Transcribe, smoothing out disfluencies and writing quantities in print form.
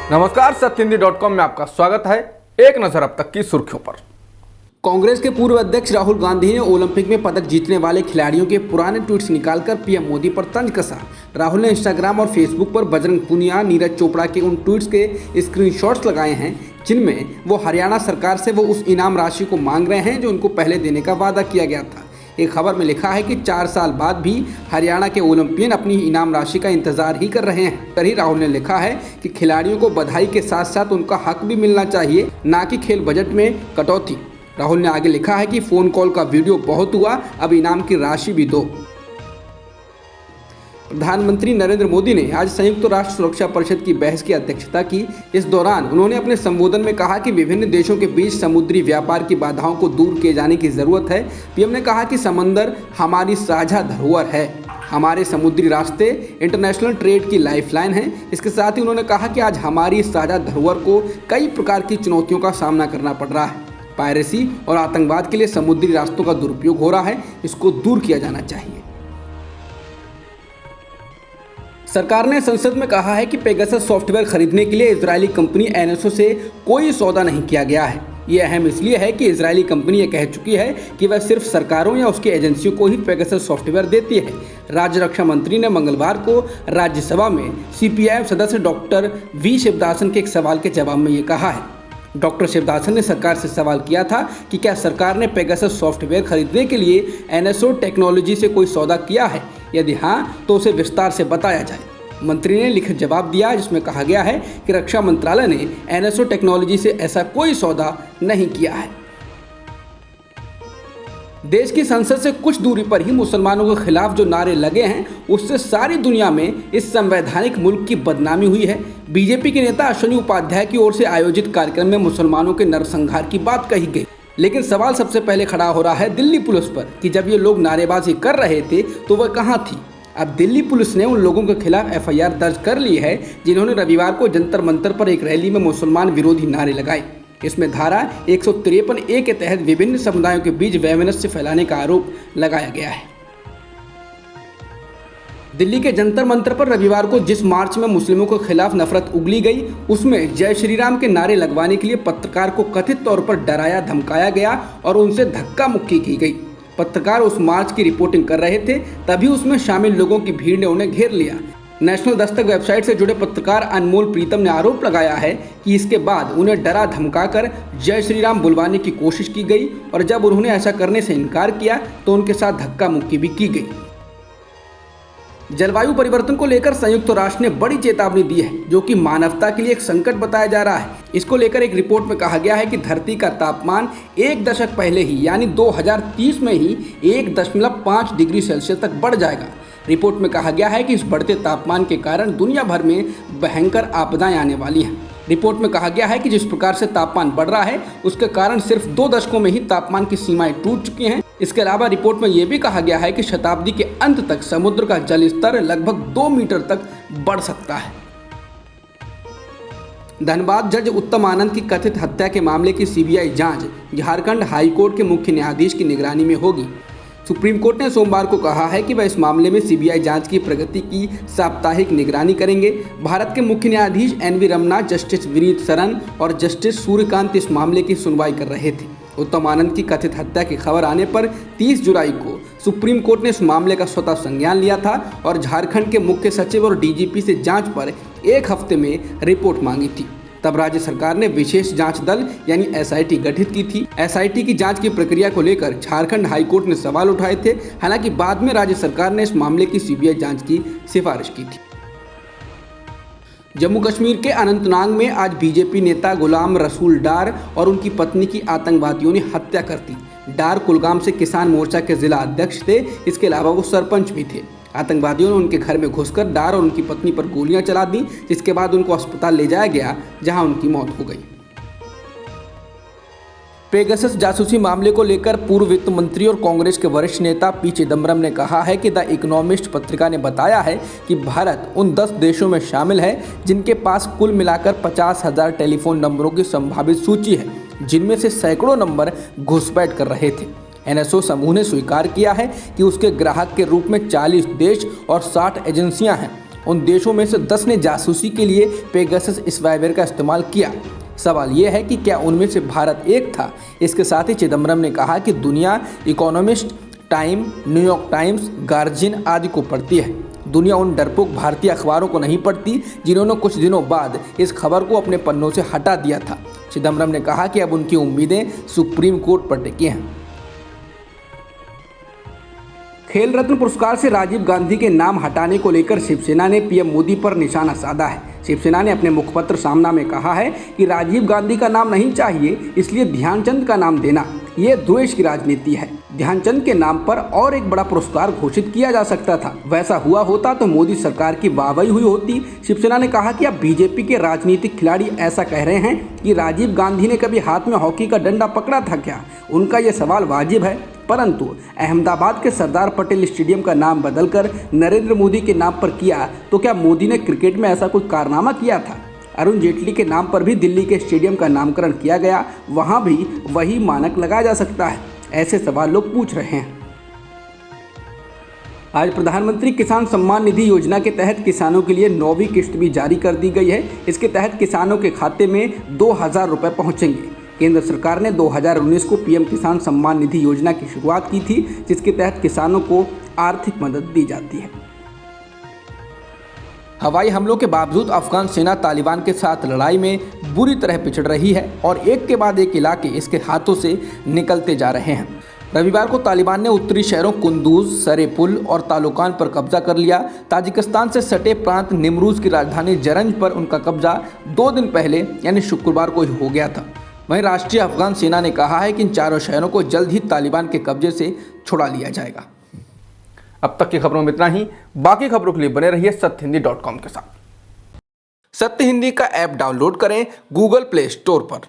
नमस्कार, सत्यहिंदी.com में आपका स्वागत है। एक नजर अब तक की सुर्खियों पर। कांग्रेस के पूर्व अध्यक्ष राहुल गांधी ने ओलंपिक में पदक जीतने वाले खिलाड़ियों के पुराने ट्वीट्स निकालकर पीएम मोदी पर तंज कसा। राहुल ने इंस्टाग्राम और फेसबुक पर बजरंग पुनिया, नीरज चोपड़ा के उन ट्वीट्स के स्क्रीनशॉट्स लगाए हैं जिनमें वो हरियाणा सरकार से वो उस इनाम राशि को मांग रहे हैं जो उनको पहले देने का वादा किया गया था। एक खबर में लिखा है कि 4 साल बाद भी हरियाणा के ओलंपियन अपनी इनाम राशि का इंतजार ही कर रहे हैं। तभी राहुल ने लिखा है कि खिलाड़ियों को बधाई के साथ साथ उनका हक भी मिलना चाहिए, ना कि खेल बजट में कटौती। राहुल ने आगे लिखा है कि फोन कॉल का वीडियो बहुत हुआ, अब इनाम की राशि भी दो। प्रधानमंत्री नरेंद्र मोदी ने आज संयुक्त राष्ट्र सुरक्षा परिषद की बहस की अध्यक्षता की। इस दौरान उन्होंने अपने संबोधन में कहा कि विभिन्न देशों के बीच समुद्री व्यापार की बाधाओं को दूर किए जाने की जरूरत है। पीएम ने कहा कि समंदर हमारी साझा धरोहर है, हमारे समुद्री रास्ते इंटरनेशनल ट्रेड की लाइफलाइन है। इसके साथ ही उन्होंने कहा कि आज हमारी साझा धरोहर को कई प्रकार की चुनौतियों का सामना करना पड़ रहा है। पायरेसी और आतंकवाद के लिए समुद्री रास्तों का दुरुपयोग हो रहा है, इसको दूर किया जाना चाहिए। सरकार ने संसद में कहा है कि पेगासस सॉफ्टवेयर खरीदने के लिए इजरायली कंपनी NSO से कोई सौदा नहीं किया गया है। ये अहम इसलिए है कि इजरायली कंपनी ये कह चुकी है कि वह सिर्फ सरकारों या उसकी एजेंसियों को ही पेगासस सॉफ्टवेयर देती है। राज्य रक्षा मंत्री ने मंगलवार को राज्यसभा में CPIM सदस्य डॉक्टर V शिवदासन के एक सवाल के जवाब में ये कहा है। डॉक्टर शिवदासन ने सरकार से सवाल किया था कि क्या सरकार ने पेगासस सॉफ्टवेयर खरीदने के लिए NSO टेक्नोलॉजी से कोई सौदा किया है, यदि हाँ तो उसे विस्तार से बताया जाए। मंत्री ने लिखित जवाब दिया जिसमें कहा गया है कि रक्षा मंत्रालय ने NSO टेक्नोलॉजी से ऐसा कोई सौदा नहीं किया है। देश की संसद से कुछ दूरी पर ही मुसलमानों के खिलाफ जो नारे लगे हैं उससे सारी दुनिया में इस संवैधानिक मुल्क की बदनामी हुई है। बीजेपी के नेता अश्विनी उपाध्याय की ओर से आयोजित कार्यक्रम में मुसलमानों के नरसंहार की बात कही गई, लेकिन सवाल सबसे पहले खड़ा हो रहा है दिल्ली पुलिस पर कि जब ये लोग नारेबाजी कर रहे थे तो वह कहाँ थी। अब दिल्ली पुलिस ने उन लोगों के खिलाफ FIR दर्ज कर ली है जिन्होंने रविवार को जंतर मंतर पर एक रैली में मुसलमान विरोधी नारे लगाए। इसमें धारा 153A के तहत विभिन्न समुदायों के बीच वैमनस्य फैलाने का आरोप लगाया गया है। दिल्ली के जंतर मंतर पर रविवार को जिस मार्च में मुस्लिमों के खिलाफ नफरत उगली गई उसमें जय श्री राम के नारे लगवाने के लिए पत्रकार को कथित तौर पर डराया धमकाया गया और उनसे धक्का मुक्की की गई। पत्रकार उस मार्च की रिपोर्टिंग कर रहे थे, तभी उसमें शामिल लोगों की भीड़ ने उन्हें घेर लिया। नेशनल दस्तक वेबसाइट से जुड़े पत्रकार अनमोल प्रीतम ने आरोप लगाया है कि इसके बाद उन्हें डरा धमकाकर जय श्री राम बुलवाने की कोशिश की गई और जब उन्होंने ऐसा करने से इनकार किया तो उनके साथ धक्का मुक्की भी की गई। जलवायु परिवर्तन को लेकर संयुक्त राष्ट्र ने बड़ी चेतावनी दी है जो कि मानवता के लिए एक संकट बताया जा रहा है। इसको लेकर एक रिपोर्ट में कहा गया है कि धरती का तापमान एक दशक पहले ही यानी 2030 में ही 1.5 डिग्री सेल्सियस तक बढ़ जाएगा। रिपोर्ट में कहा गया है कि इस बढ़ते तापमान के कारण दुनिया भर में भयंकर आपदाएं आने वाली हैं। रिपोर्ट में कहा गया है कि जिस प्रकार से तापमान बढ़ रहा है उसके कारण सिर्फ 2 दशकों में ही तापमान की सीमाएं टूट चुकी हैं। इसके अलावा रिपोर्ट में यह भी कहा गया है कि शताब्दी के अंत तक समुद्र का जल स्तर लगभग 2 मीटर तक बढ़ सकता है। धनबाद जज उत्तम आनंद की कथित हत्या के मामले की CBI जांच झारखंड हाईकोर्ट के मुख्य न्यायाधीश की निगरानी में होगी। सुप्रीम कोर्ट ने सोमवार को कहा है कि वह इस मामले में CBI जांच की प्रगति की साप्ताहिक निगरानी करेंगे। भारत के मुख्य न्यायाधीश NV रमन्ना, जस्टिस विनीत सरन और जस्टिस सूर्यकांत इस मामले की सुनवाई कर रहे थे। उत्तम आनंद की कथित हत्या की खबर आने पर 30 जुलाई को सुप्रीम कोर्ट ने इस मामले का स्वतः संज्ञान लिया था और झारखंड के मुख्य सचिव और DGP से जांच पर 1 हफ्ते में रिपोर्ट मांगी थी। तब राज्य सरकार ने विशेष जांच दल यानी SIT गठित की थी। SIT की जांच की प्रक्रिया को लेकर झारखंड हाईकोर्ट ने सवाल उठाए थे। हालांकि बाद में राज्य सरकार ने इस मामले की CBI जांच की सिफारिश की थी। जम्मू कश्मीर के अनंतनाग में आज BJP नेता गुलाम रसूल डार और उनकी पत्नी की आतंकवादियों ने हत्या कर दी। डार कुलगाम से किसान मोर्चा के जिला अध्यक्ष थे, इसके अलावा वो सरपंच भी थे। आतंकवादियों ने उनके घर में घुसकर डार और उनकी पत्नी पर गोलियां चला दी, जिसके बाद उनको अस्पताल ले जाया गया जहां उनकी मौत हो गई। पेगासस जासूसी मामले को लेकर पूर्व वित्त मंत्री और कांग्रेस के वरिष्ठ नेता P चिदंबरम ने कहा है कि द इकोनॉमिस्ट पत्रिका ने बताया है कि भारत उन 10 देशों में शामिल है जिनके पास कुल मिलाकर 50,000 टेलीफोन नंबरों की संभावित सूची है, जिनमें से सैकड़ों नंबर घुसपैठ कर रहे थे। NSO समूह ने स्वीकार किया है कि उसके ग्राहक के रूप में 40 देश और 60 एजेंसियां हैं। उन देशों में से 10 ने जासूसी के लिए पेगासस स्पाईवेयर का इस्तेमाल किया। सवाल यह है कि क्या उनमें से भारत एक था। इसके साथ ही चिदम्बरम ने कहा कि दुनिया economist, time, New York times, guardian आदि को पढ़ती है। दुनिया उन डरपोक भारतीय अखबारों को नहीं पढ़ती जिन्होंने कुछ दिनों बाद इस खबर को अपने पन्नों से हटा दिया था। चिदम्बरम ने कहा कि अब उनकी उम्मीदें सुप्रीम कोर्ट पर टिकी हैं। खेल रत्न पुरस्कार से राजीव गांधी के नाम हटाने को लेकर शिवसेना ने पीएम मोदी पर निशाना साधा है। शिवसेना ने अपने मुखपत्र सामना में कहा है कि राजीव गांधी का नाम नहीं चाहिए, इसलिए ध्यानचंद का नाम देना ये द्वेष की राजनीति है। ध्यानचंद के नाम पर और एक बड़ा पुरस्कार घोषित किया जा सकता था। वैसा हुआ होता तो मोदी सरकार की वाहवाही हुई होती। शिवसेना ने कहा कि अब बीजेपी के राजनीतिक खिलाड़ी ऐसा कह रहे हैं कि राजीव गांधी ने कभी हाथ में हॉकी का डंडा पकड़ा था क्या। उनका ये सवाल वाजिब है, परंतु अहमदाबाद के सरदार पटेल स्टेडियम का नाम बदलकर नरेंद्र मोदी के नाम पर किया तो क्या मोदी ने क्रिकेट में ऐसा कोई कारनामा किया था। अरुण जेटली के नाम पर भी दिल्ली के स्टेडियम का नामकरण किया गया, वहां भी वही मानक लगाया जा सकता है। ऐसे सवाल लोग पूछ रहे हैं। आज प्रधानमंत्री किसान सम्मान निधि योजना के तहत किसानों के लिए 9वीं किस्त भी जारी कर दी गई है। इसके तहत किसानों के खाते में 2000 रुपये पहुंचेंगे। केंद्र सरकार ने 2019 को पीएम किसान सम्मान निधि योजना की शुरुआत की थी, जिसके तहत किसानों को आर्थिक मदद दी जाती है। हवाई हमलों के बावजूद अफगान सेना तालिबान के साथ लड़ाई में बुरी तरह पिछड़ रही है और एक के बाद एक इलाके इसके हाथों से निकलते जा रहे हैं। रविवार को तालिबान ने उत्तरी शहरों कुंदूज, सरेपुल और तालुकान पर कब्जा कर लिया। ताजिकिस्तान से सटे प्रांत निमरूज की राजधानी जरंज पर उनका कब्जा 2 दिन पहले यानी शुक्रवार को ही हो गया था। वहीं राष्ट्रीय अफगान सेना ने कहा है कि इन चारों शहरों को जल्द ही तालिबान के कब्जे से छुड़ा लिया जाएगा। अब तक की खबरों में इतना ही। बाकी खबरों के लिए बने रहिए सत्यहिंदी.com के साथ। सत्य हिंदी का ऐप डाउनलोड करें गूगल प्ले स्टोर पर।